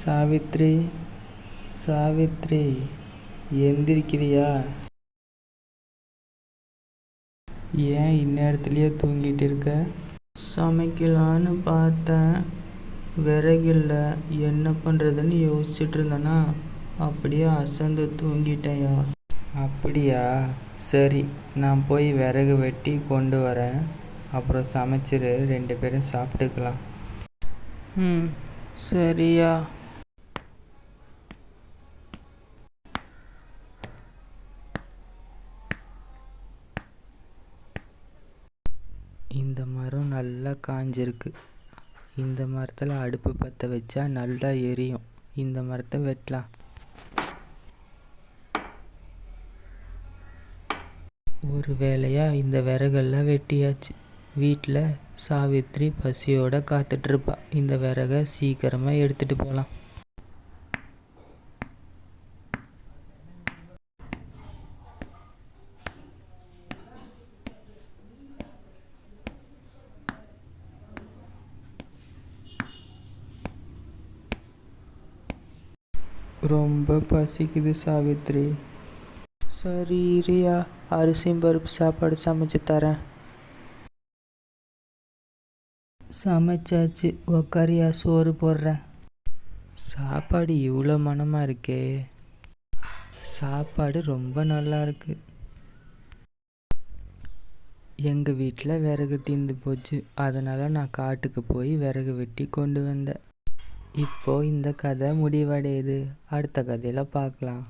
சாவித்ரி, சாவித்ரி, எந்திரிக்கிறியா? ஏன் இந்நேரத்துலேயே தூங்கிட்டு இருக்க? சமைக்கலான்னு பார்த்தேன், விறகில்ல, என்ன பண்ணுறதுன்னு யோசிச்சுட்டு இருந்தேனா, அப்படியே அசந்து தூங்கிட்டேயா. அப்படியா, சரி, நான் போய் விறகு வெட்டி கொண்டு வரேன். அப்புறம் சமைச்சிரு, 2 பேரும் சாப்பிட்டுக்கலாம். சரியா. இந்த மரம் நல்லா காஞ்சிருக்கு. இந்த மரத்தில் அடுப்பு பற்ற வச்சா நல்லா எரியும். இந்த மரத்தை வெட்டலாம். ஒரு வேளையாக இந்த விறகெல்லாம் வெட்டியாச்சு. வீட்டில் சாவித்ரி பசியோடு காத்துட்ருப்பா. இந்த விறகை சீக்கிரமாக எடுத்துகிட்டு போகலாம். ரொம்ப பசிக்குது சாவித்ரி. சரி இரியா, அரிசியும் பருப்பு சாப்பாடு சமைச்சு தரேன். சமைச்சாச்சு, உக்காரியா, சோறு போடுறேன். சாப்பாடு இவ்வளோ மனமாக இருக்கே. சாப்பாடு ரொம்ப நல்லா இருக்கு. எங்கள் வீட்டில் விறகு தீர்ந்து போச்சு. அதனால் நான் காட்டுக்கு போய் விறகு வெட்டி கொண்டு வந்தேன். இப்போது இந்த கதை முடிவடையுது. அடுத்த கதையில் பார்க்கலாம்.